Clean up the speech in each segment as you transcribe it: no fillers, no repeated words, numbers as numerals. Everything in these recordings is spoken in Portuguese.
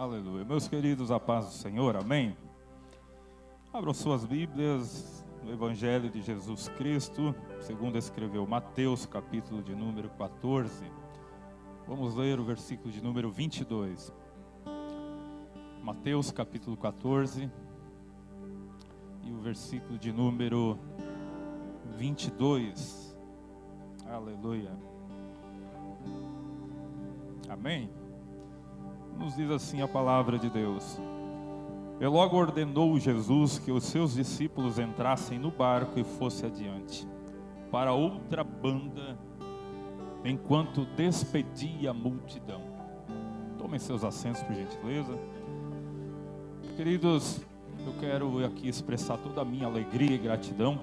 Aleluia. Meus queridos, a paz do Senhor, amém? Abram suas Bíblias no Evangelho de Jesus Cristo, segundo escreveu Mateus, capítulo de número 14. Vamos ler o versículo de número 22. Mateus, capítulo 14, e o versículo de número 22. Aleluia. Amém? Nos diz assim a palavra de Deus. E logo ordenou Jesus que os seus discípulos entrassem no barco e fosse adiante, para outra banda, enquanto despedia a multidão. Tomem seus assentos, por gentileza. Queridos, eu quero aqui expressar toda a minha alegria e gratidão,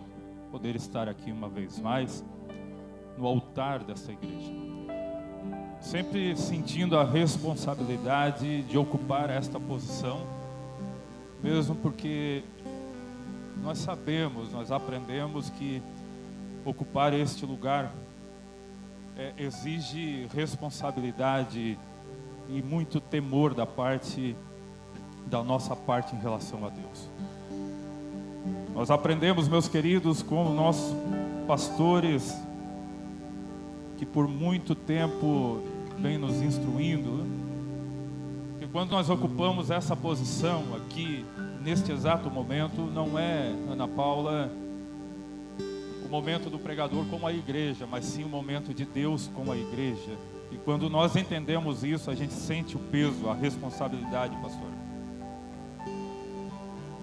poder estar aqui uma vez mais, no altar dessa igreja. Sempre sentindo a responsabilidade de ocupar esta posição, mesmo porque nós sabemos, nós aprendemos que ocupar este lugar exige responsabilidade e muito temor da nossa parte em relação a Deus. Nós aprendemos, meus queridos, com nossos pastores, que por muito tempo vem nos instruindo, que quando nós ocupamos essa posição aqui, neste exato momento, não é, Ana Paula, o momento do pregador com a igreja, mas sim o momento de Deus com a igreja. E quando nós entendemos isso, a gente sente o peso, a responsabilidade, pastor.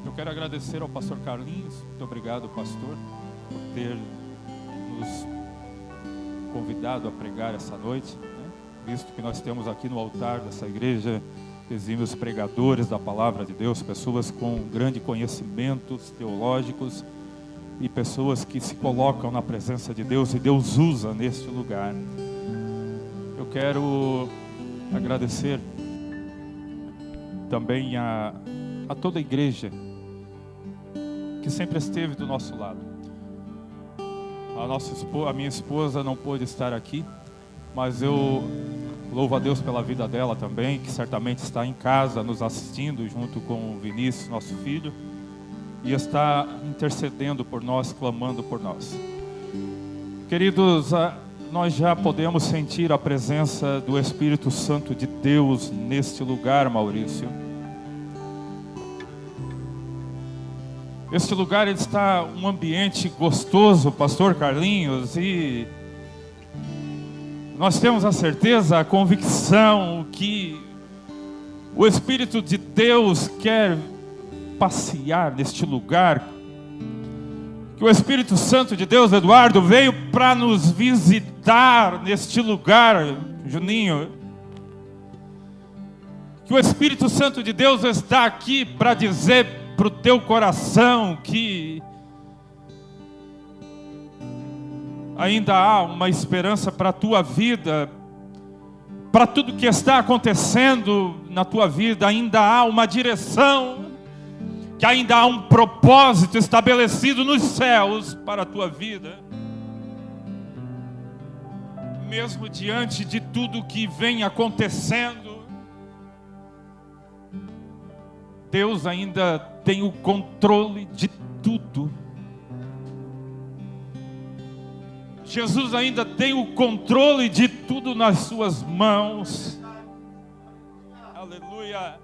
Eu quero agradecer ao pastor Carlinhos, muito obrigado, pastor, por ter nos convidado a pregar essa noite, né? Visto que nós temos aqui no altar dessa igreja exímios pregadores da palavra de Deus, pessoas com grande conhecimentos teológicos e pessoas que se colocam na presença de Deus e Deus usa neste lugar. Eu quero agradecer também a toda a igreja que sempre esteve do nosso lado. A minha esposa não pôde estar aqui, mas eu louvo a Deus pela vida dela também, que certamente está em casa nos assistindo junto com o Vinícius, nosso filho, e está intercedendo por nós, clamando por nós. Queridos, nós já podemos sentir a presença do Espírito Santo de Deus neste lugar, Maurício. Este lugar está um ambiente gostoso, pastor Carlinhos, e nós temos a certeza, a convicção que o Espírito de Deus quer passear neste lugar, que o Espírito Santo de Deus, Eduardo, veio para nos visitar neste lugar, Juninho, que o Espírito Santo de Deus está aqui para dizer para o teu coração que ainda há uma esperança para a tua vida, para tudo que está acontecendo na tua vida, ainda há uma direção, que ainda há um propósito estabelecido nos céus para a tua vida. Mesmo diante de tudo que vem acontecendo, Deus ainda tem o controle de tudo. Jesus ainda tem o controle de tudo nas suas mãos. Aleluia.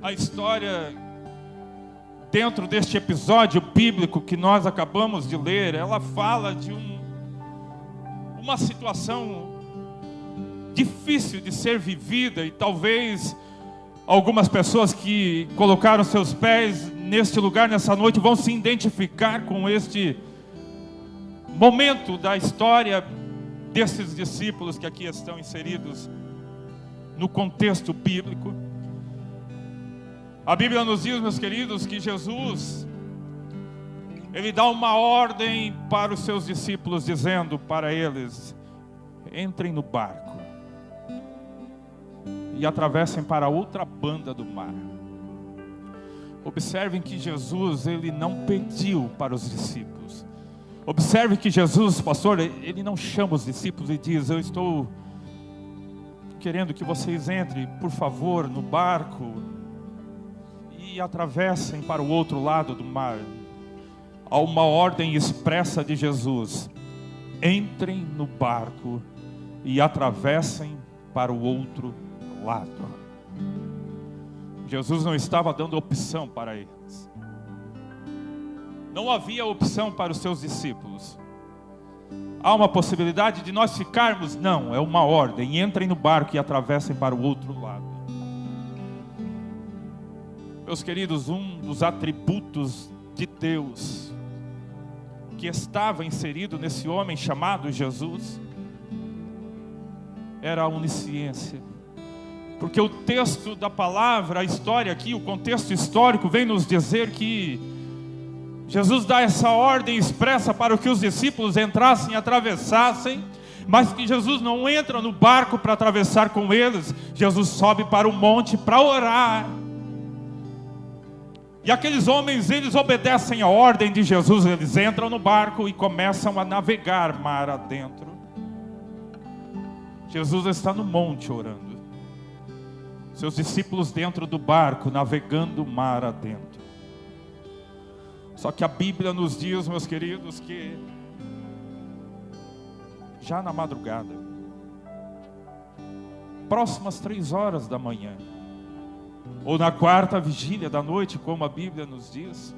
A história dentro deste episódio bíblico que nós acabamos de ler, ela fala de uma situação difícil de ser vivida, e talvez algumas pessoas que colocaram seus pés neste lugar nessa noite vão se identificar com este momento da história desses discípulos que aqui estão inseridos no contexto bíblico. A Bíblia nos diz, meus queridos, que Jesus, ele dá uma ordem para os seus discípulos, dizendo para eles: entrem no barco e atravessem para outra banda do mar. Observem que Jesus, ele não pediu para os discípulos. Observe que Jesus, pastor, ele não chama os discípulos e diz: eu estou querendo que vocês entrem, por favor, no barco e atravessem para o outro lado do mar. Há uma ordem expressa de Jesus: entrem no barco e atravessem para o outro lado. Jesus não estava dando opção para eles. Não havia opção para os seus discípulos. Há uma possibilidade de nós ficarmos? Não, é uma ordem: entrem no barco e atravessem para o outro lado. Meus queridos, um dos atributos de Deus que estava inserido nesse homem chamado Jesus era a onisciência. Porque o texto da palavra, a história aqui, o contexto histórico vem nos dizer que Jesus dá essa ordem expressa para que os discípulos entrassem e atravessassem, mas que Jesus não entra no barco para atravessar com eles. Jesus sobe para o monte para orar. E aqueles homens, eles obedecem a ordem de Jesus, eles entram no barco e começam a navegar mar adentro. Jesus está no monte orando, seus discípulos dentro do barco, navegando mar adentro. Só que a Bíblia nos diz, meus queridos, que já na madrugada, próximas 3 horas da manhã, ou na quarta vigília da noite, como a Bíblia nos diz,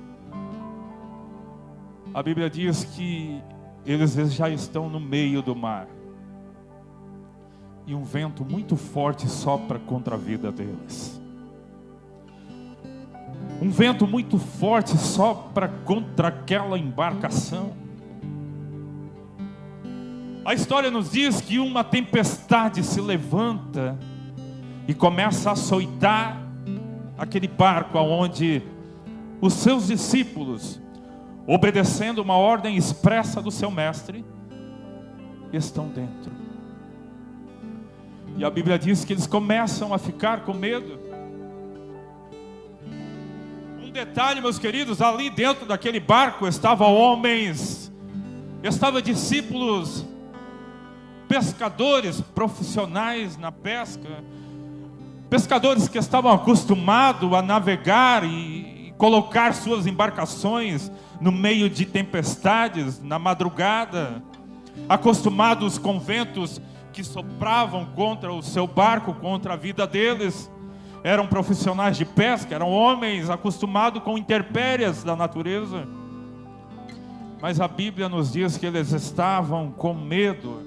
a Bíblia diz que eles já estão no meio do mar, e um vento muito forte sopra contra a vida deles. Um vento muito forte sopra contra aquela embarcação. A história nos diz que uma tempestade se levanta e começa a açoitar aquele barco onde os seus discípulos, obedecendo uma ordem expressa do seu mestre, estão dentro. E a Bíblia diz que eles começam a ficar com medo. Um detalhe, meus queridos, ali dentro daquele barco estavam homens, estavam discípulos, pescadores profissionais na pesca, pescadores que estavam acostumados a navegar e colocar suas embarcações no meio de tempestades, na madrugada, acostumados com ventos que sopravam contra o seu barco, contra a vida deles. Eram profissionais de pesca, eram homens acostumados com intempéries da natureza. Mas a Bíblia nos diz que eles estavam com medo.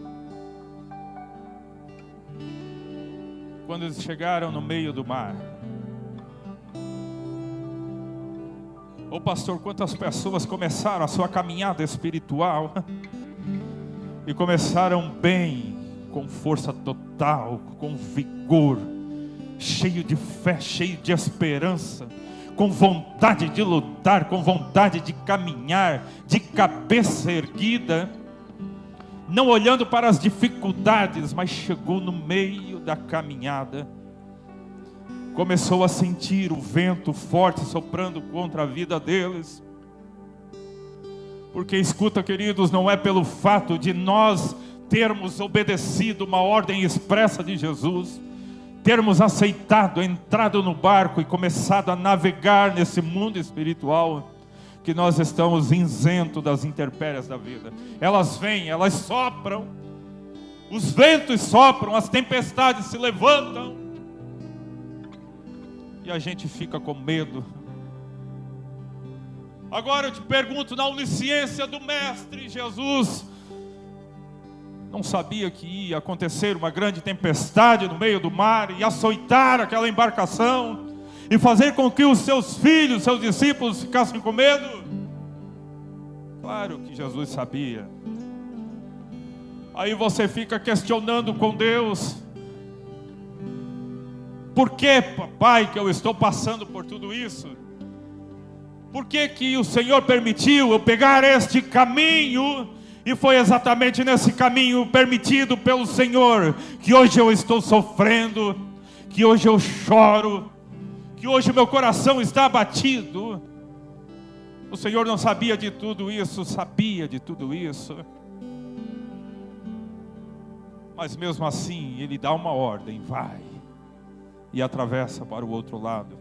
Quando eles chegaram no meio do mar. Ô pastor, quantas pessoas começaram a sua caminhada espiritual e começaram bem, com força total, com vigor, cheio de fé, cheio de esperança, com vontade de lutar, com vontade de caminhar, de cabeça erguida, não olhando para as dificuldades, mas chegou no meio da caminhada, começou a sentir o vento forte soprando contra a vida deles. Porque escuta, queridos, não é pelo fato de nós termos obedecido uma ordem expressa de Jesus, termos aceitado, entrado no barco e começado a navegar nesse mundo espiritual, que nós estamos isentos das intempéries da vida. Elas vêm, elas sopram, os ventos sopram, as tempestades se levantam, e a gente fica com medo. Agora eu te pergunto, na onisciência do Mestre Jesus, não sabia que ia acontecer uma grande tempestade no meio do mar e açoitar aquela embarcação e fazer com que os seus filhos, seus discípulos ficassem com medo? Claro que Jesus sabia. Aí você fica questionando com Deus: por que, papai, que eu estou passando por tudo isso? Por que que o Senhor permitiu eu pegar este caminho? E foi exatamente nesse caminho permitido pelo Senhor que hoje eu estou sofrendo, que hoje eu choro, que hoje meu coração está abatido. O Senhor não sabia de tudo isso? Sabia de tudo isso. Mas mesmo assim, ele dá uma ordem: vai, e atravessa para o outro lado.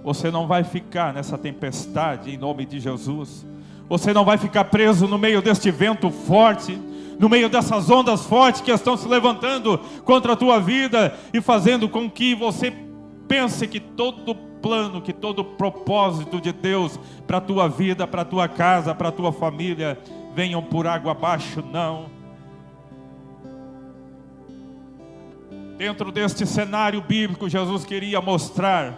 Você não vai ficar nessa tempestade em nome de Jesus. Você não vai ficar preso no meio deste vento forte, no meio dessas ondas fortes que estão se levantando contra a tua vida e fazendo com que você pense que todo plano, que todo propósito de Deus para a tua vida, para a tua casa, para a tua família venham por água abaixo. Não. Dentro deste cenário bíblico, Jesus queria mostrar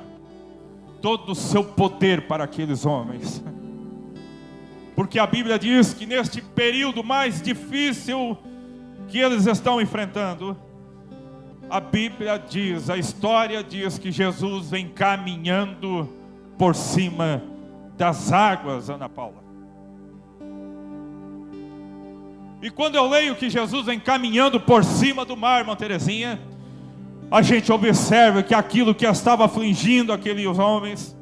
todo o seu poder para aqueles homens. Porque a Bíblia diz que neste período mais difícil que eles estão enfrentando, a Bíblia diz, a história diz que Jesus vem caminhando por cima das águas, Ana Paula. E quando eu leio que Jesus vem caminhando por cima do mar, irmã Terezinha, a gente observa que aquilo que estava afligindo aqueles homens,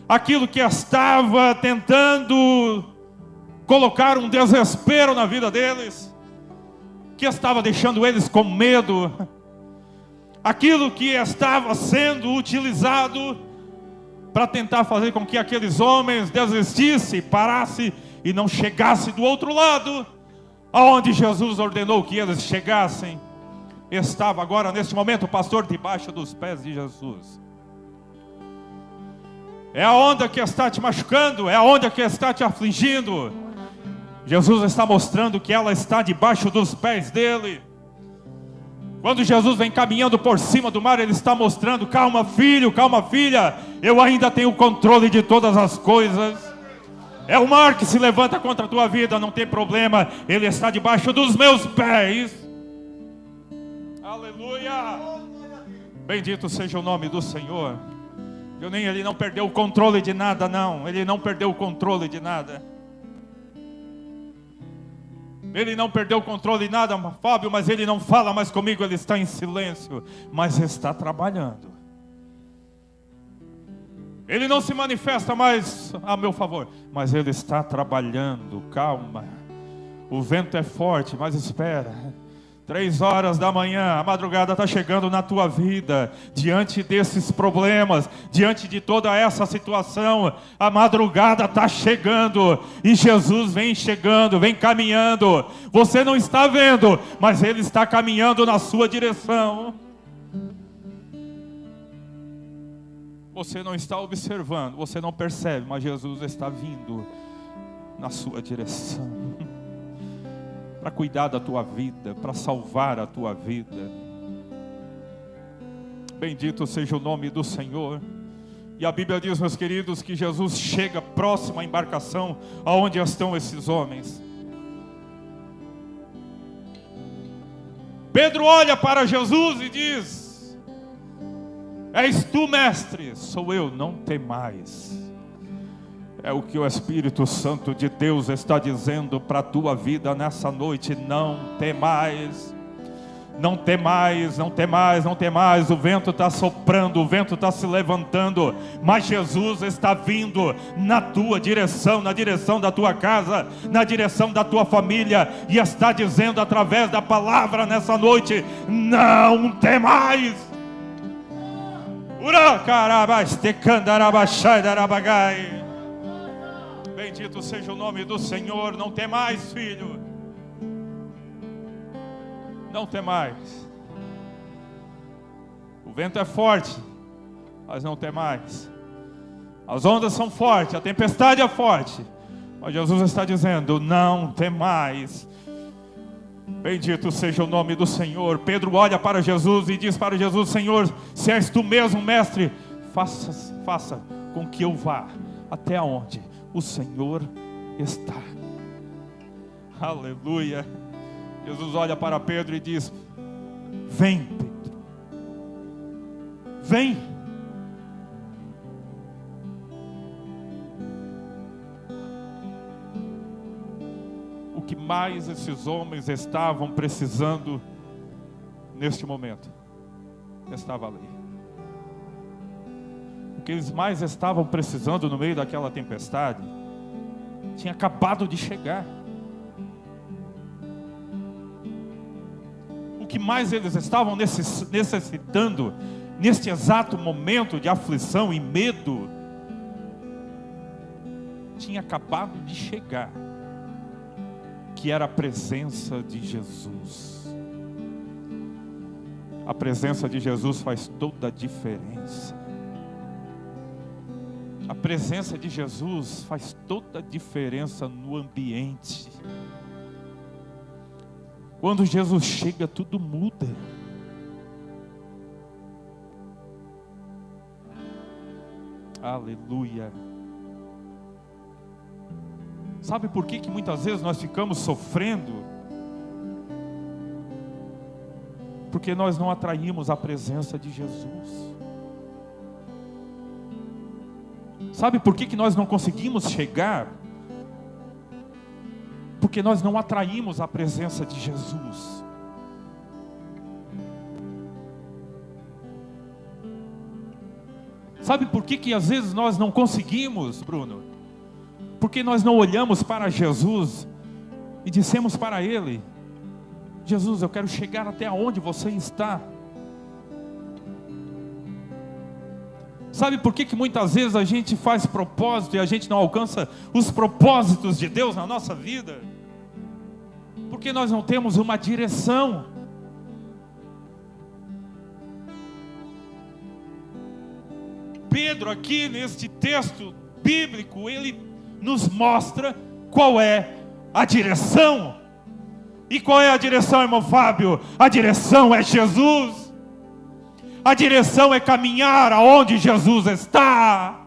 aquilo que estava tentando colocar um desespero na vida deles, que estava deixando eles com medo, aquilo que estava sendo utilizado para tentar fazer com que aqueles homens desistissem, parassem e não chegassem do outro lado, aonde Jesus ordenou que eles chegassem, estava agora neste momento o pastor debaixo dos pés de Jesus. É a onda que está te machucando, é a onda que está te afligindo. Jesus está mostrando que ela está debaixo dos pés dele. Quando Jesus vem caminhando por cima do mar, ele está mostrando: calma filho, calma filha, eu ainda tenho o controle de todas as coisas. É o mar que se levanta contra a tua vida, não tem problema, ele está debaixo dos meus pés. Aleluia! Bendito seja o nome do Senhor. Ele não perdeu o controle de nada, não. Ele não perdeu o controle de nada. Ele não perdeu o controle de nada, Fábio, mas ele não fala mais comigo, ele está em silêncio, mas está trabalhando. Ele não se manifesta mais a meu favor, mas ele está trabalhando. Calma, o vento é forte, mas espera. 3 horas da manhã, a madrugada está chegando na tua vida. Diante desses problemas, diante de toda essa situação, a madrugada está chegando. E Jesus vem chegando, vem caminhando. Você não está vendo, mas Ele está caminhando na sua direção. Você não está observando, você não percebe, mas Jesus está vindo na sua direção. Para cuidar da tua vida, para salvar a tua vida. Bendito seja o nome do Senhor. E a Bíblia diz, meus queridos, que Jesus chega próximo à embarcação aonde estão esses homens. Pedro olha para Jesus e diz: és tu, mestre? Sou eu, não temais. É o que o Espírito Santo de Deus está dizendo para a tua vida nessa noite. Não temais, não temais, não temais, não temais. O vento está soprando, o vento está se levantando, mas Jesus está vindo na tua direção, na direção da tua casa, na direção da tua família, e está dizendo através da palavra nessa noite: não temais. Bendito seja o nome do Senhor. Não temais, filho. Não temais. O vento é forte, mas não temais. As ondas são fortes, a tempestade é forte, mas Jesus está dizendo: não temais. Bendito seja o nome do Senhor. Pedro olha para Jesus e diz para Jesus: Senhor, se és tu mesmo, mestre, faça com que eu vá até onde o Senhor está. Aleluia. Jesus olha para Pedro e diz: vem, Pedro, vem. O que mais esses homens estavam precisando neste momento estava ali. O que eles mais estavam precisando no meio daquela tempestade tinha acabado de chegar. que mais eles estavam necessitando, neste exato momento de aflição e medo, tinha acabado de chegar, que era a presença de Jesus. A presença de Jesus faz toda a diferença. A presença de Jesus faz toda a diferença no ambiente. Quando Jesus chega, tudo muda. Aleluia. Sabe por que muitas vezes nós ficamos sofrendo? Porque nós não atraímos a presença de Jesus. Sabe por que nós não conseguimos chegar? Porque nós não atraímos a presença de Jesus. Sabe por que às vezes nós não conseguimos, Bruno? Porque nós não olhamos para Jesus e dissemos para Ele: Jesus, eu quero chegar até onde você está. Sabe por que muitas vezes a gente faz propósito e a gente não alcança os propósitos de Deus na nossa vida? Porque nós não temos uma direção. Pedro, aqui neste texto bíblico, ele nos mostra qual é a direção. E qual é a direção, irmão Fábio? A direção é Jesus. A direção é caminhar aonde Jesus está.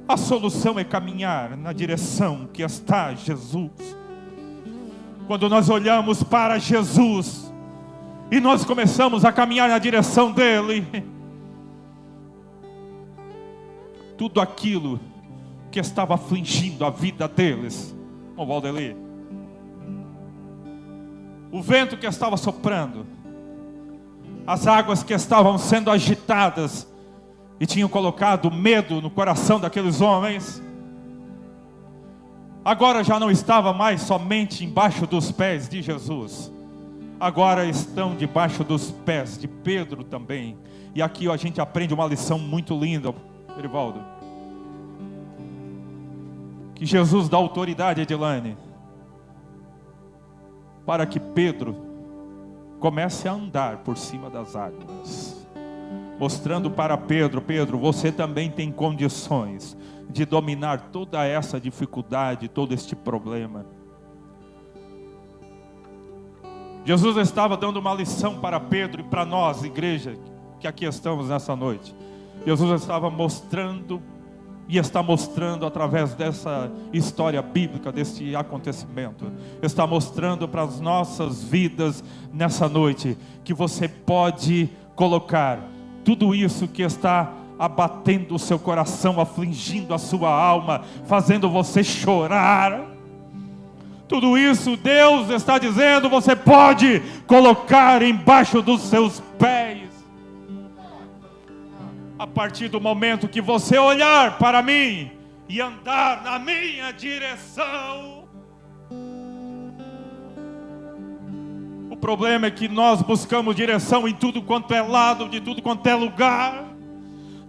A solução é caminhar na direção que está Jesus. Quando nós olhamos para Jesus e nós começamos a caminhar na direção dele, tudo aquilo que estava afligindo a vida deles, o Valdeli, o vento que estava soprando, as águas que estavam sendo agitadas e tinham colocado medo no coração daqueles homens, agora já não estava mais somente embaixo dos pés de Jesus, agora estão debaixo dos pés de Pedro também. E aqui a gente aprende uma lição muito linda, Erivaldo, que Jesus dá autoridade a Edilane, para que Pedro comece a andar por cima das águas, mostrando para Pedro: Pedro, você também tem condições de dominar toda essa dificuldade, todo este problema. Jesus estava dando uma lição para Pedro e para nós, igreja, que aqui estamos nessa noite. Jesus estava mostrando e está mostrando através dessa história bíblica, desse acontecimento, está mostrando para as nossas vidas nessa noite, que você pode colocar tudo isso que está abatendo o seu coração, afligindo a sua alma, fazendo você chorar, tudo isso Deus está dizendo, você pode colocar embaixo dos seus pés. A partir do momento que você olhar para mim e andar na minha direção. O problema é que nós buscamos direção em tudo quanto é lado, de tudo quanto é lugar.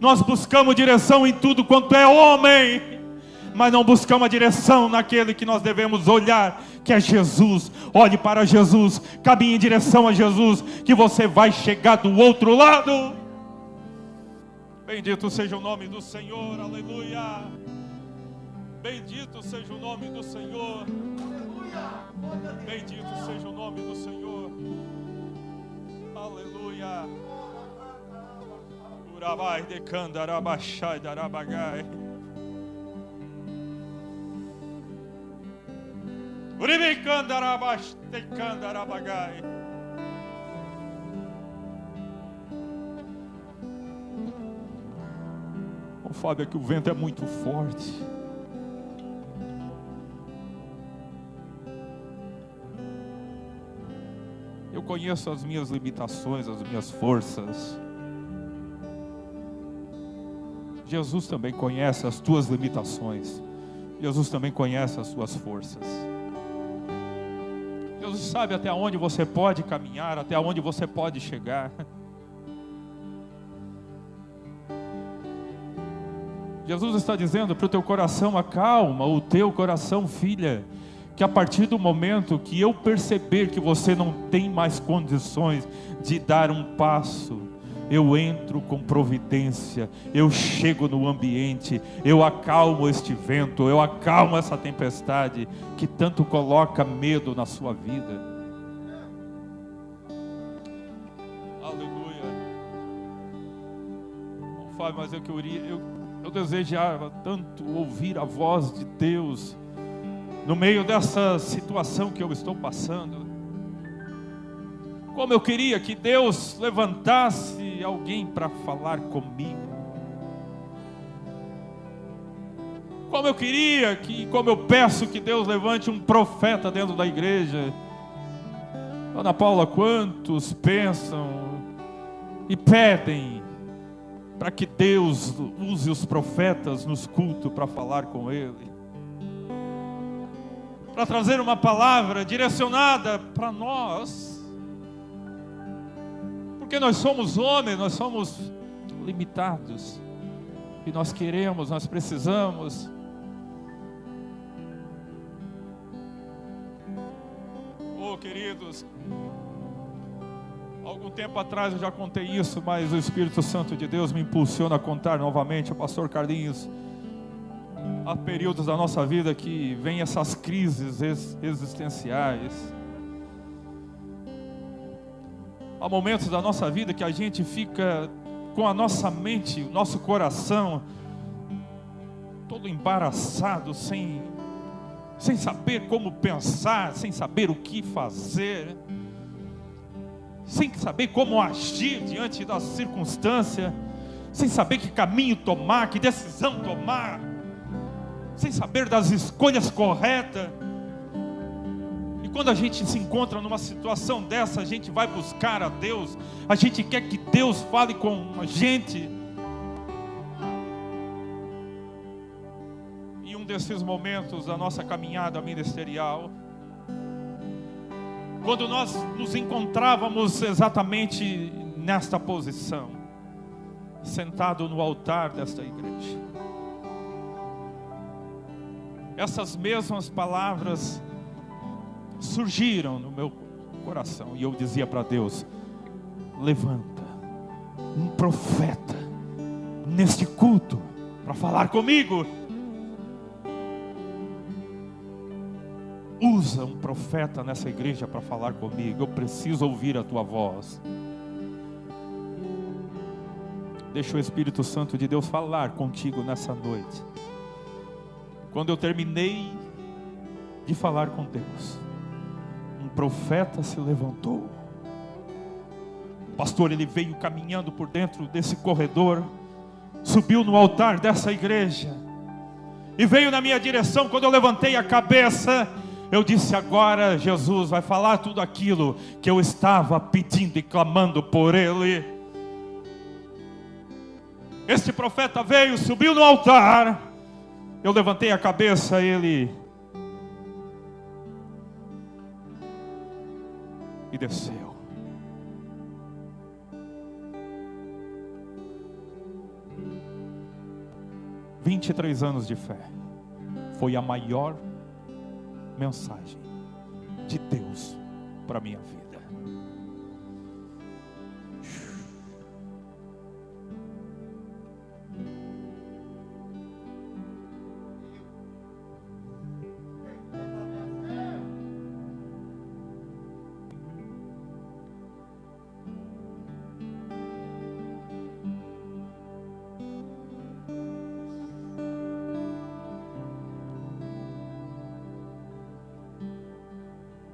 Nós buscamos direção em tudo quanto é homem, mas não buscamos a direção naquele que nós devemos olhar, que é Jesus. Olhe para Jesus, caminhe em direção a Jesus, que você vai chegar do outro lado. Bendito seja o nome do Senhor, aleluia. Bendito seja o nome do Senhor, bendito seja o nome do Senhor, aleluia. Urabai de candarabachai darabagai, uribi candarabach de candarabagai. Fábio, é que o vento é muito forte. Eu conheço as minhas limitações, as minhas forças. Jesus também conhece as tuas limitações. Jesus também conhece as suas forças. Deus sabe até onde você pode caminhar, até onde você pode chegar. Jesus está dizendo para o teu coração: acalma o teu coração, filha, que a partir do momento que eu perceber que você não tem mais condições de dar um passo, eu entro com providência, eu chego no ambiente, eu acalmo este vento, eu acalmo essa tempestade que tanto coloca medo na sua vida. Aleluia. Fábio, mas eu desejava tanto ouvir a voz de Deus no meio dessa situação que eu estou passando. Como eu queria que Deus levantasse alguém para falar comigo. Como eu queria como eu peço que Deus levante um profeta dentro da igreja. Ana Paula, quantos pensam e pedem para que Deus use os profetas nos cultos para falar com Ele, para trazer uma palavra direcionada para nós, porque nós somos homens, nós somos limitados, e nós queremos, nós precisamos. Oh, queridos, algum tempo atrás eu já contei isso, mas o Espírito Santo de Deus me impulsiona a contar novamente. O pastor Carlinhos, há períodos da nossa vida que vem essas crises existenciais. Há momentos da nossa vida que a gente fica com a nossa mente, o nosso coração todo embaraçado, sem saber como pensar, sem saber o que fazer, sem saber como agir diante da circunstância, sem saber que caminho tomar, que decisão tomar, sem saber das escolhas corretas. E quando a gente se encontra numa situação dessa, a gente vai buscar a Deus, a gente quer que Deus fale com a gente. E um desses momentos da nossa caminhada ministerial, quando nós nos encontrávamos exatamente nesta posição, sentado no altar desta igreja, essas mesmas palavras surgiram no meu coração, e eu dizia para Deus: levanta um profeta neste culto para falar comigo. Usa um profeta nessa igreja para falar comigo. Eu preciso ouvir a tua voz. Deixa o Espírito Santo de Deus falar contigo nessa noite. Quando eu terminei de falar com Deus, um profeta se levantou. Pastor, ele veio caminhando por dentro desse corredor, subiu no altar dessa igreja e veio na minha direção. Quando eu levantei a cabeça, eu disse: agora Jesus vai falar tudo aquilo que eu estava pedindo e clamando por Ele. Este profeta veio, subiu no altar, eu levantei a cabeça, ele e desceu. – 23 anos de fé foi a maior mensagem de Deus para a minha vida.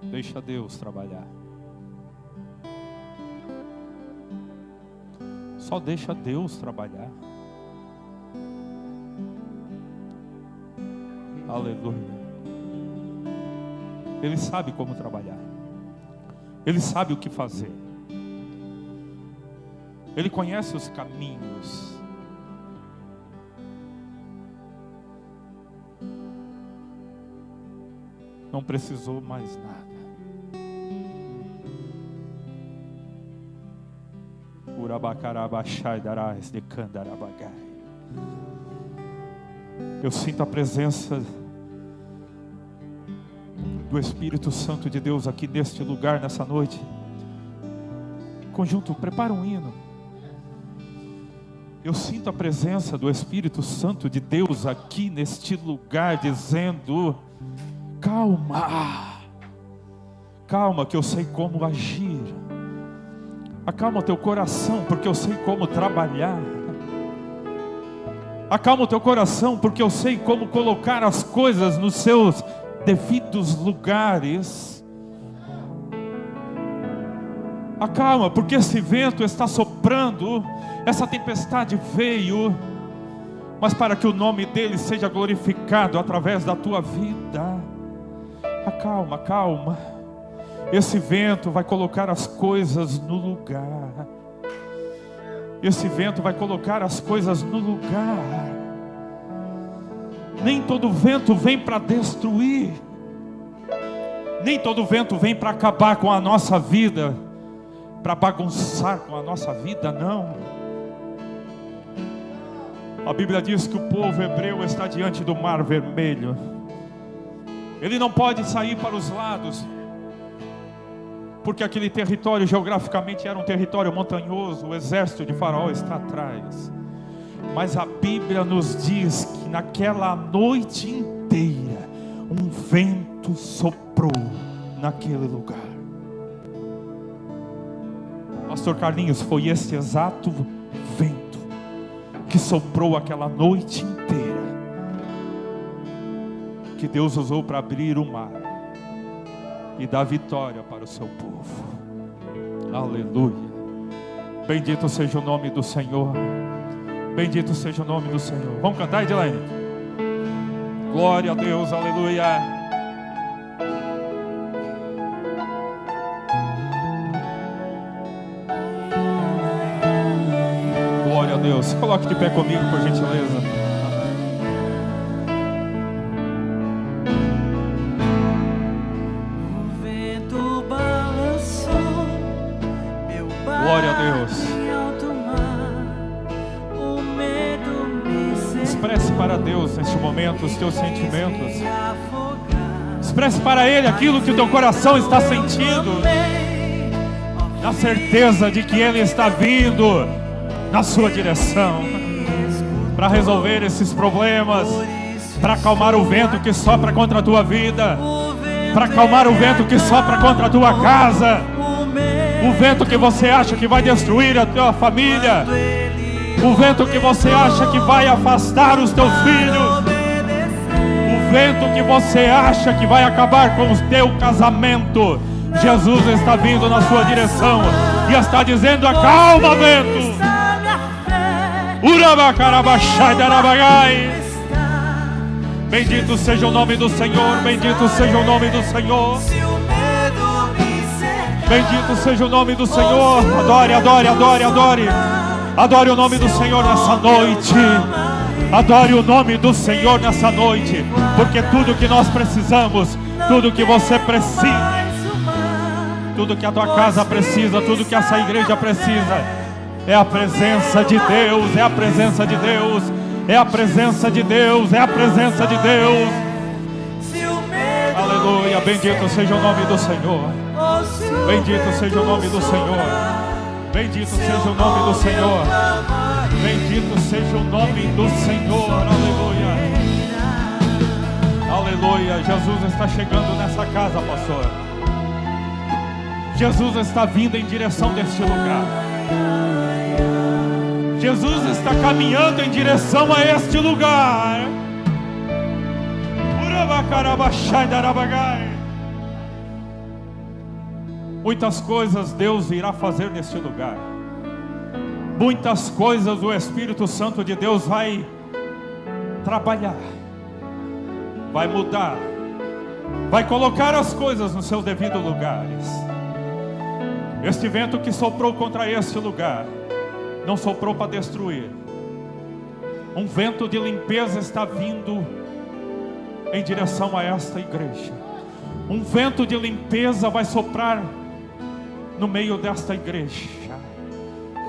Deixa Deus trabalhar. Só deixa Deus trabalhar. Aleluia. Ele sabe como trabalhar. Ele sabe o que fazer. Ele conhece os caminhos. Não precisou mais nada. Eu sinto a presença do Espírito Santo de Deus aqui neste lugar, nessa noite. Conjunto, prepara um hino. Eu sinto a presença do Espírito Santo de Deus aqui neste lugar, dizendo: calma, calma, que eu sei como agir. Acalma o teu coração, porque eu sei como trabalhar. Acalma o teu coração, porque eu sei como colocar as coisas nos seus devidos lugares. Acalma, porque esse vento está soprando, essa tempestade veio, mas para que o nome dele seja glorificado através da tua vida. Acalma, calma. Esse vento vai colocar as coisas no lugar. Esse vento vai colocar as coisas no lugar. Nem todo vento vem para destruir. Nem todo vento vem para acabar com a nossa vida, para bagunçar com a nossa vida, não. A Bíblia diz que o povo hebreu está diante do Mar Vermelho. Ele não pode sair para os lados, porque aquele território geograficamente era um território montanhoso. O exército de Faraó está atrás. Mas a Bíblia nos diz que naquela noite inteira um vento soprou naquele lugar. Pastor Carlinhos, foi esse exato vento que soprou aquela noite inteira que Deus usou para abrir o mar e dar vitória para o seu povo. Aleluia. Bendito seja o nome do Senhor. Bendito seja o nome do Senhor. Vamos cantar, Edilene? Glória a Deus, aleluia. Glória a Deus. Coloque de pé comigo, por gentileza. Glória a Deus. Expresse para Deus neste momento os teus sentimentos. Expresse para Ele aquilo que o teu coração está sentindo, na certeza de que Ele está vindo na sua direção para resolver esses problemas, para acalmar o vento que sopra contra a tua vida, para acalmar o vento que sopra contra a tua casa, o vento que você acha que vai destruir a tua família, o vento que você acha que vai afastar os teus filhos, o vento que você acha que vai acabar com o teu casamento. Jesus está vindo na sua direção e está dizendo: acalma, vento. Bendito seja o nome do Senhor, bendito seja o nome do Senhor. Bendito seja o nome do Senhor. Adore, adore, adore, adore. Adore o nome do Senhor nessa noite. Adore o nome do Senhor nessa noite. Porque tudo que nós precisamos, tudo que você precisa, tudo que a tua casa precisa, tudo que essa igreja precisa, é a presença de Deus, é a presença de Deus, é a presença de Deus, é a presença de Deus. Aleluia, bendito seja o nome do Senhor. Bendito seja o nome do Senhor. Bendito seja o nome do Senhor. Bendito seja o nome do Senhor. Aleluia. Aleluia. Jesus está chegando nessa casa, pastor. Jesus está vindo em direção deste lugar. Jesus está caminhando em direção a este lugar. Muitas coisas Deus irá fazer neste lugar. Muitas coisas o Espírito Santo de Deus vai trabalhar, vai mudar, vai colocar as coisas nos seus devidos lugares. Este vento que soprou contra este lugar não soprou para destruir. Um vento de limpeza está vindo em direção a esta igreja. Um vento de limpeza vai soprar no meio desta igreja.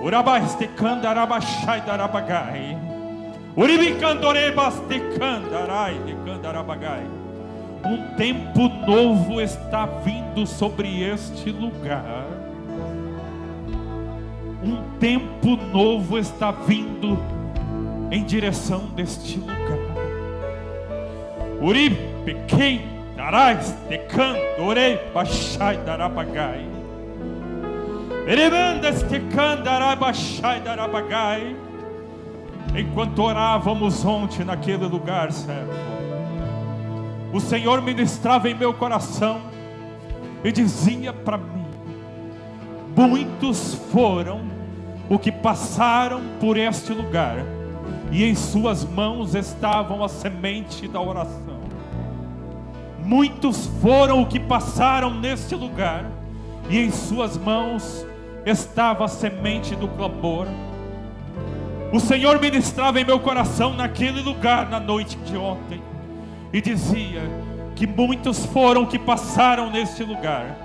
Urabais de candarabachai darabagai. Uribicandorebas de candarai de candarabagai. Um tempo novo está vindo sobre este lugar. Um tempo novo está vindo em direção deste lugar. Uri pequei darais de candorei bachai darabagai. Berebandas de candarai bachai darabagai. Enquanto orávamos ontem naquele lugar, servo, o Senhor ministrava em meu coração e dizia para mim: muitos foram o que passaram por este lugar, e em suas mãos estavam a semente da oração. Muitos foram o que passaram neste lugar, e em suas mãos estava a semente do clamor. O Senhor ministrava em meu coração naquele lugar na noite de ontem e dizia que muitos foram que passaram neste lugar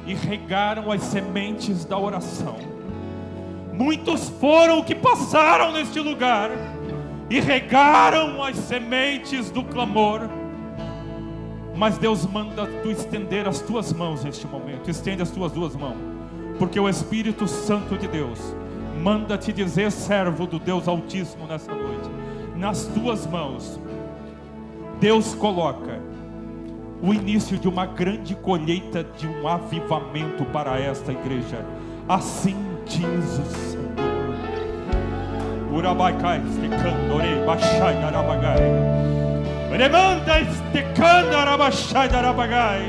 e regaram as sementes da oração. Muitos foram que passaram neste lugar e regaram as sementes do clamor. Mas Deus manda tu estender as tuas mãos neste momento. Estende as tuas duas mãos, porque o Espírito Santo de Deus manda te dizer, servo do Deus Altíssimo, nessa noite: nas tuas mãos Deus coloca o início de uma grande colheita, de um avivamento para esta igreja. Assim diz o Senhor. Urabaikai estecandorei bachai darabagai. Remanda estecandarabaixai darabagai.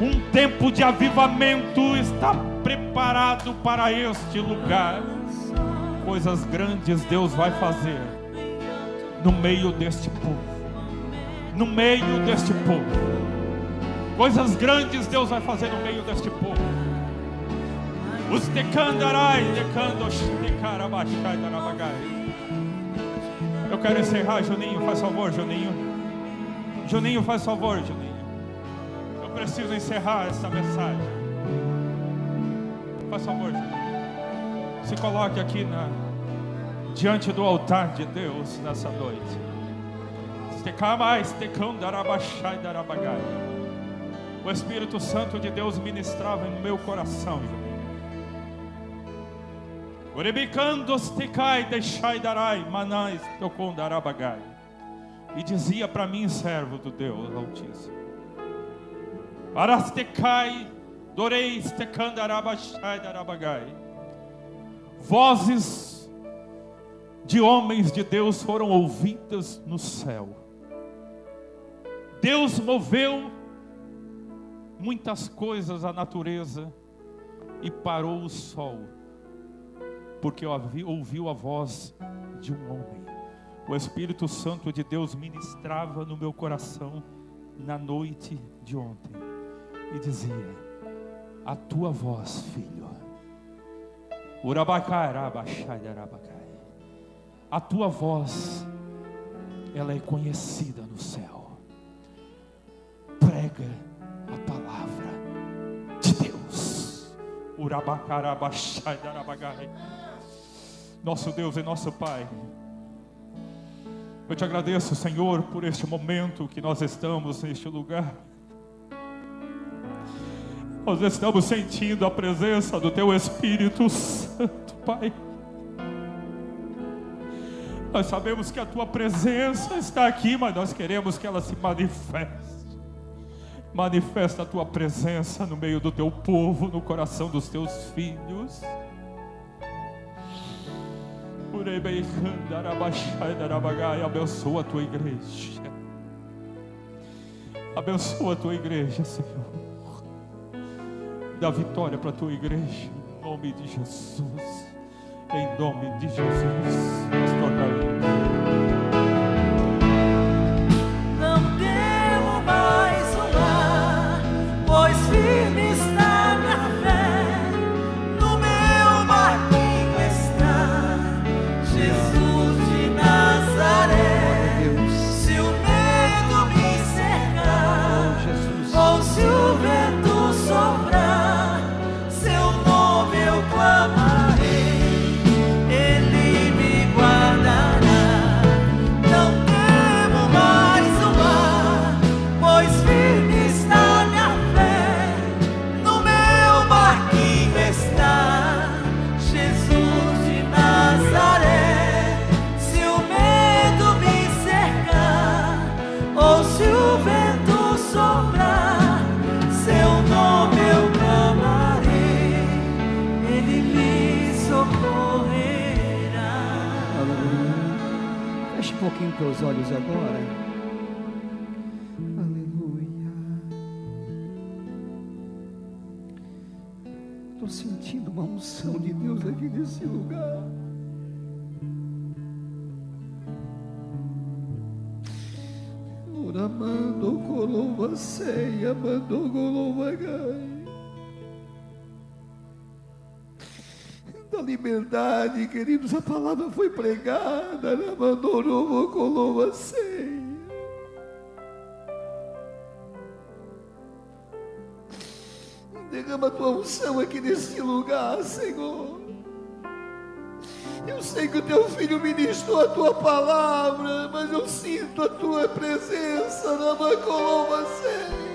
Um tempo de avivamento está preparado para este lugar. Coisas grandes Deus vai fazer no meio deste povo. No meio deste povo. Coisas grandes Deus vai fazer no meio deste povo. Os tecandarai, tecandos, tecarabachai darabagai. Eu quero encerrar, Juninho, faz favor, Juninho. Juninho, faz favor, Juninho. Eu preciso encerrar essa mensagem. Faz favor, Juninho. Se coloque aqui diante do altar de Deus nessa noite. O Espírito Santo de Deus ministrava no meu coração, Juninho. E dizia para mim, servo do Deus Altíssimo: vozes de homens de Deus foram ouvidas no céu. Deus moveu muitas coisas à natureza e parou o sol, porque ouviu a voz de um homem. O Espírito Santo de Deus ministrava no meu coração na noite de ontem e dizia: a tua voz, filho, a tua voz, ela é conhecida no céu. Prega a palavra de Deus. Nosso Deus e nosso Pai, eu te agradeço, Senhor, por este momento que nós estamos neste lugar. Nós estamos sentindo a presença do Teu Espírito Santo, Pai. Nós sabemos que a Tua presença está aqui, mas nós queremos que ela se manifeste. Manifesta a Tua presença no meio do Teu povo, no coração dos Teus filhos. Abençoa a Tua igreja. Abençoa a Tua igreja, Senhor. Dá vitória para a Tua igreja, em nome de Jesus. Em nome de Jesus. Pastor Carlinhos. Não temo mais o lar, pois firme está minha fé. No meu barquinho está Jesus de Nazaré. Se o medo me cercar, ou se o vento soprar, seu nome eu clamarei. pouquinho teus olhos agora. Aleluia. Estou sentindo uma unção de Deus aqui nesse lugar. Uramando coloma ceia, mandou coloma gai. Da liberdade, queridos, a palavra foi pregada, né? Mandou coloma ceia. Derrama a tua unção aqui nesse lugar, Senhor. Eu sei que o teu filho ministrou a tua palavra, mas eu sinto a tua presença na Macoloma ceia.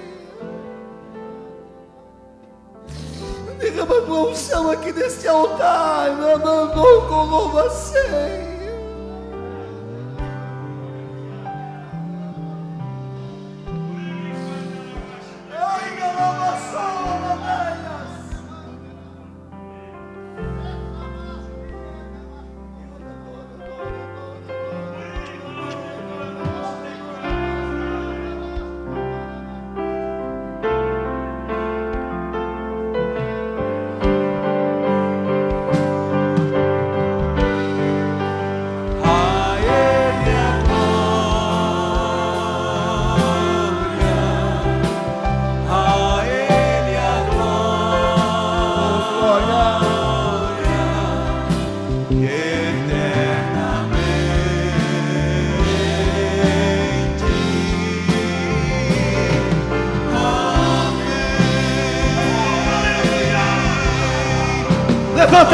Derrama a tua unção aqui nesse altar, na Macoloma ceia.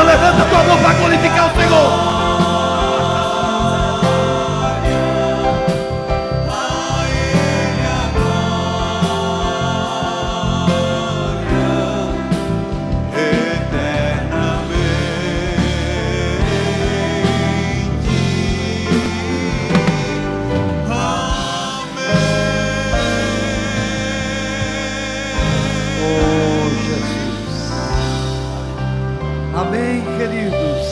Levanta tua mão para glorificar o Senhor. Amém, queridos,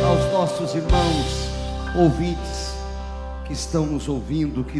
aos nossos irmãos ouvintes que estão nos ouvindo, que